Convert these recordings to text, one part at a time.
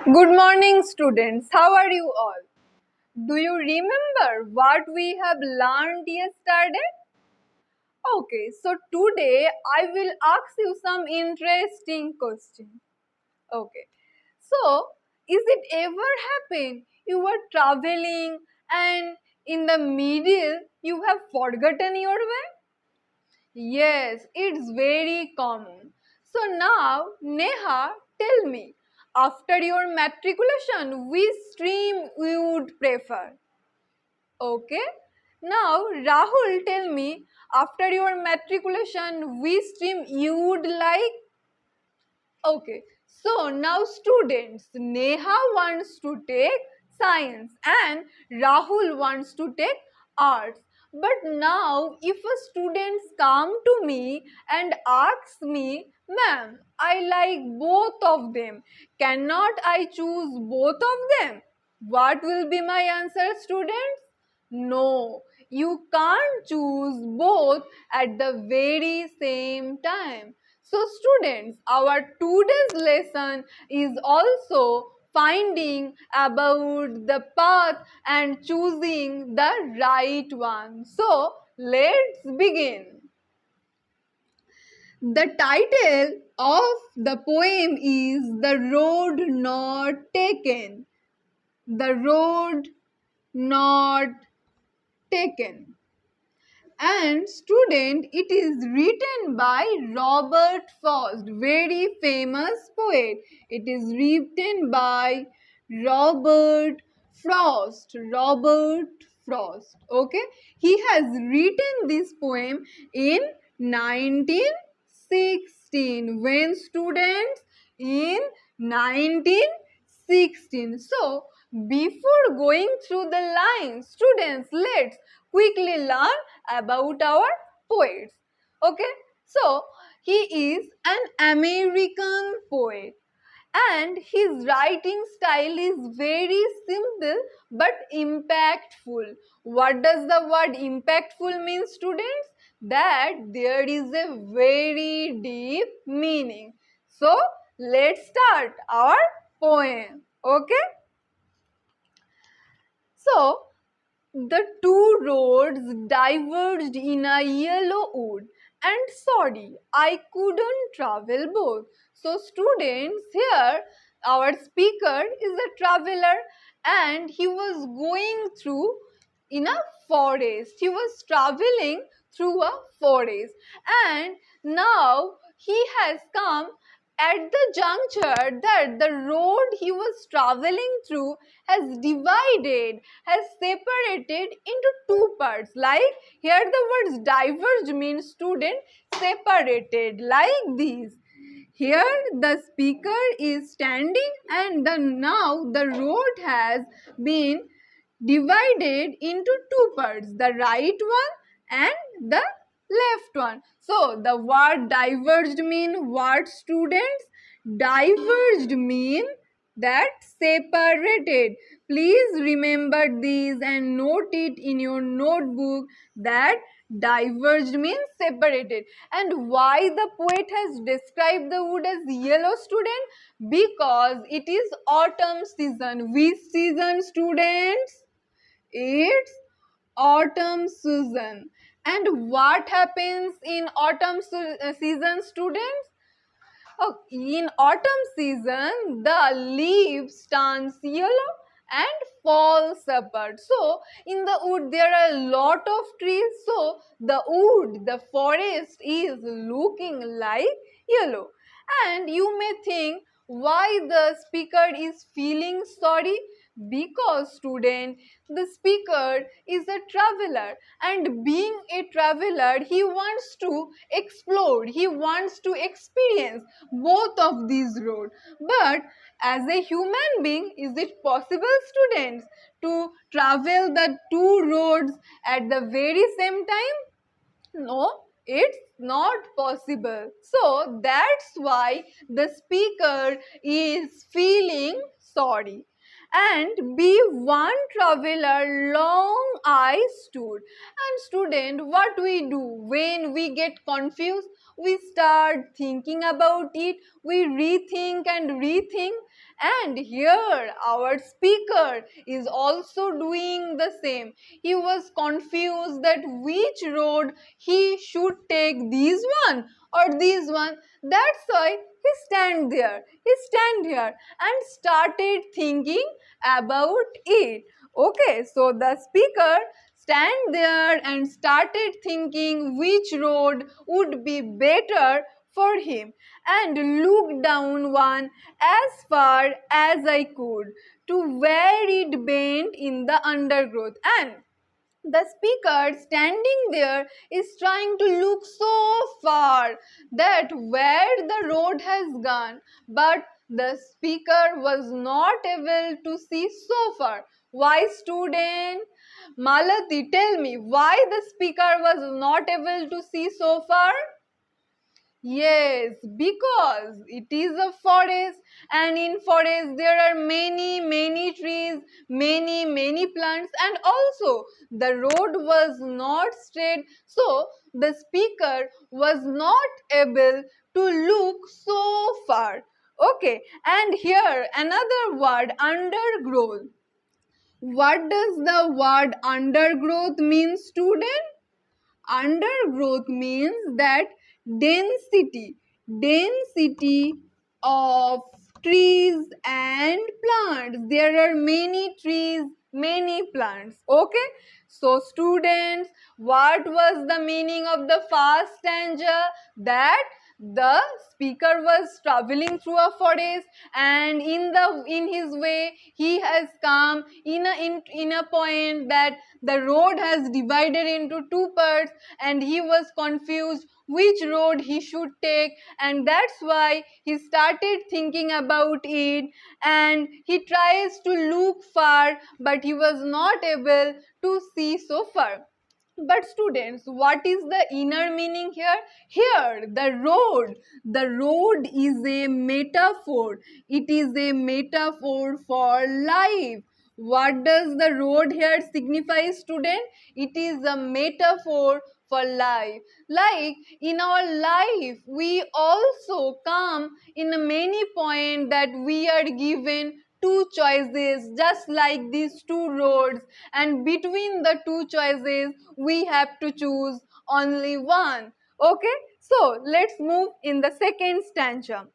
Good morning, students. How are you all? Do you remember what we have learned yesterday? Okay, so today I will ask you some interesting questions. Okay, so is it ever happened you were traveling and in the middle you have forgotten your way? Yes, it's very common. So now, Neha, tell me, after your matriculation, which stream you would prefer? Okay. Now, Rahul, tell me, after your matriculation, which stream you would like? Okay, so now students, Neha wants to take science and Rahul wants to take arts. But now if a students come to me and ask me, ma'am, I like both of them. Cannot I choose both of them? What will be my answer, students? No, you can't choose both at the very same time. So students, our today's lesson is also finding about the path and choosing the right one. So let's begin. The title of the poem is The Road Not Taken. The Road Not Taken. And student, it is written by Robert Frost, very famous poet. It is written by Robert Frost. Robert Frost. Okay, he has written this poem in 1916. When students? In 1916. So before going through the lines, students, let's quickly learn about our poets. Okay, so he is an American poet and his writing style is very simple but impactful. What does the word impactful mean, students? That there is a very deep meaning. So let's start our poem. Okay, so the two roads diverged in a yellow wood, and sorry, I couldn't travel both. So students, here our speaker is a traveler and he was going through in a forest. He was traveling through a forest and now he has come at the juncture that the road he was traveling through has divided, has separated into two parts. Like here the words diverge means student separated like this. Here the speaker is standing and now the road has been divided into two parts, the right one and the left one. So the word diverged mean what, students? Diverged mean that separated. Please remember these and note it in your notebook that diverged means separated. And why the poet has described the wood as yellow, student? Because it is autumn season. Which season, students? It's autumn season. And what happens in autumn season, students? Oh, in autumn season, the leaves turns yellow and falls apart. So, in the wood, there are a lot of trees. So, the wood, the forest is looking like yellow. And you may think why the speaker is feeling sorry, because student, the speaker is a traveler and being a traveler he wants to explore, he wants to experience both of these roads. But as a human being, is it possible, students, to travel the two roads at the very same time? No, it's not possible. So that's why the speaker is feeling sorry. and be one traveler long I stood. And student, what we do when we get confused? We start thinking about it, we rethink and rethink. And here our speaker is also doing the same. He was confused that which road he should take, this one or this one. That's why he stand here and started thinking about it. Okay, so the speaker stand there and started thinking which road would be better for him, and looked down one as far as I could to where it bent in the undergrowth. And the speaker standing there is trying to look so far that where the road has gone, but the speaker was not able to see so far. Why, student? Malati, tell me why the speaker was not able to see so far? Yes, because it is a forest, and in forest there are many trees, many plants, and also the road was not straight, so the speaker was not able to look so far. Okay, and here another word, undergrowth. What does the word undergrowth mean, student? Undergrowth means that density density of trees and plants. There are many trees, many plants. Okay, so students, what was the meaning of the first stanza? That the speaker was traveling through a forest, and in his way he has come in a point that the road has divided into two parts, and he was confused which road he should take, and that's why he started thinking about it, and he tries to look far, but he was not able to see so far. But students, what is the inner meaning here? Here, the road is a metaphor. It is a metaphor for life. What does the road here signify, student? It is a metaphor for life. Like in our life, we also come in a many point that we are given two choices, just like these two roads, and between the two choices we have to choose only one. Okay, so let's move in the second stanza.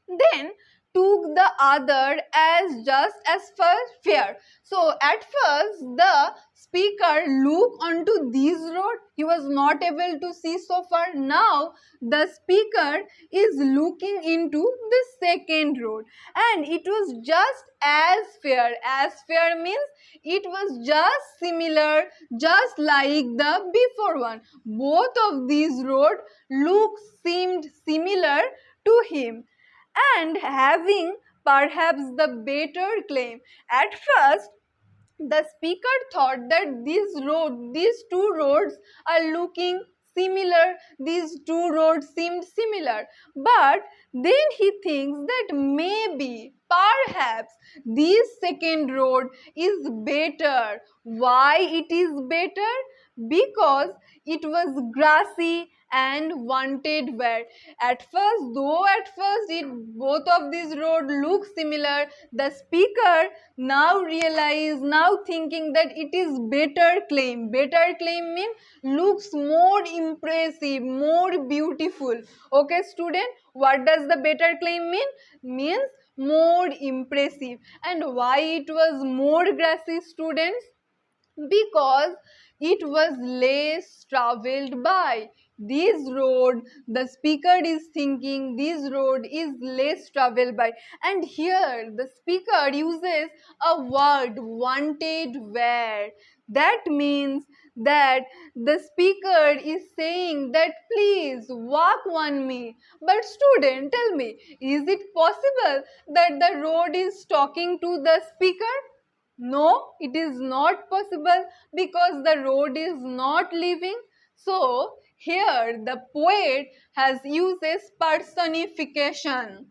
Then took the other as just as first fair. So at first the speaker looked onto this road. He was not able to see so far. Now the speaker is looking into the second road, and it was just as fair. As fair means it was just similar, just like the before one. Both of these roads seemed similar to him, and having perhaps the better claim. At first, the speaker thought that these two roads are looking similar, these two roads seemed similar, but then he thinks that maybe, perhaps, this second road is better. Why it is better? Because it was grassy and wanted wear. At first both of these roads look similar, the speaker now thinking that it is better claim. Better claim means looks more impressive, more beautiful. Okay, student, what does the better claim mean? Means more impressive. And why it was more grassy, students? Because it was less traveled by. This road, the speaker is thinking this road is less traveled by, and here the speaker uses a word, wanted where. That means that the speaker is saying that please walk on me. But student, tell me, is it possible that the road is talking to the speaker? No, it is not possible, because the road is not living. So, here the poet has uses personification.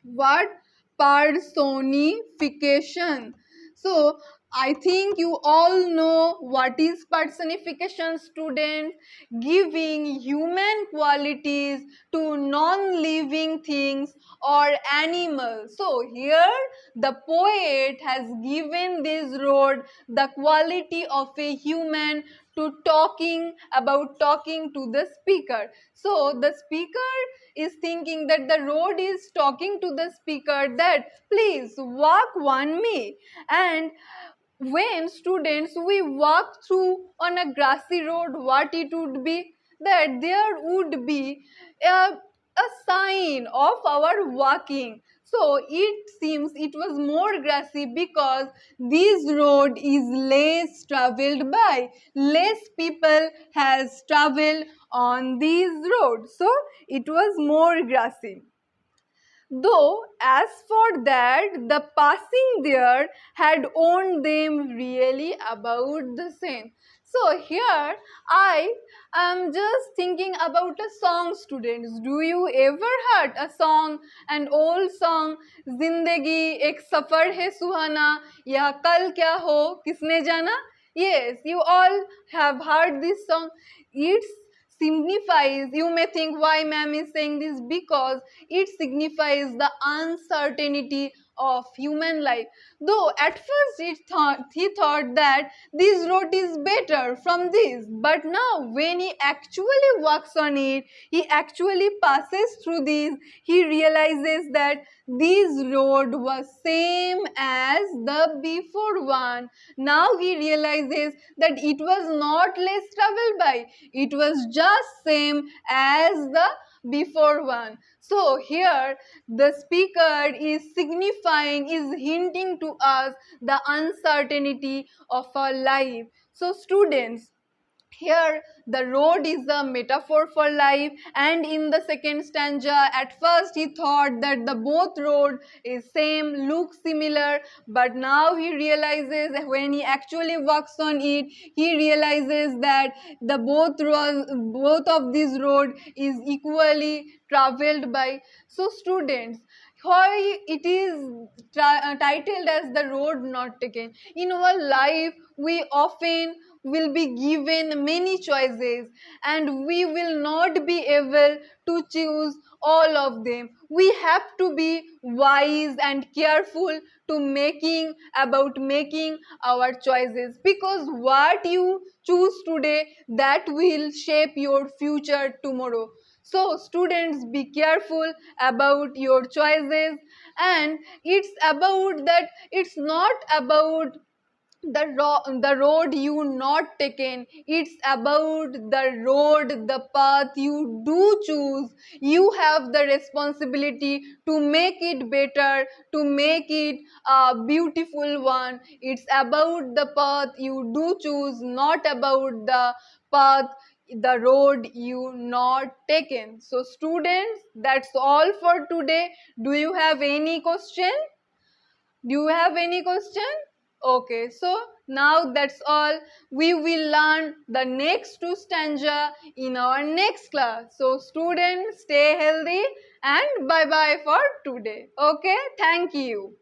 What? Personification. So I think you all know what is personification, students, giving human qualities to non-living things or animals. So here the poet has given this road the quality of a human to talking to the speaker. So the speaker is thinking that the road is talking to the speaker that please walk one me. And when students we walk through on a grassy road, what it would be that there would be a sign of our walking. So it seems it was more grassy because this road is less traveled by, less people has traveled on these roads, so it was more grassy. Though, as for that, the passing there had owned them really about the same. So here I am just thinking about a song, students. Do you ever heard a song, an old song, Zindagi ek safar hai suhana, ya kal kya ho, kisne jana? Yes, you all have heard this song. It signifies, you may think why ma'am is saying this, because it signifies the uncertainty of human life. Though at first he thought that this road is better from this, but now when he actually walks on it, he actually passes through this, he realizes that this road was same as the before one. Now he realizes that it was not less traveled by, it was just same as the before one. So here the speaker is signifying, is hinting to us the uncertainty of our life. So students, here the road is a metaphor for life, and in the second stanza at first he thought that the both road is same, look similar, but now he realizes that when he actually walks on it, he realizes that the both of these road is equally traveled by. So students, why it is titled as the road not taken? In our life we often will be given many choices and we will not be able to choose all of them. We have to be wise and careful to making our choices, because what you choose today, that will shape your future tomorrow. So students, be careful about your choices, and it's about that, it's not about the road you not taken, it's about the road, the path you do choose. You have the responsibility to make it better, to make it a beautiful one. It's about the path you do choose, not about the path, the road you not taken. So students, that's all for today. Do you have any question? Do you have any question? Okay, so now that's all. We will learn the next two stanza in our next class. So students, stay healthy and bye bye for today. Okay, thank you.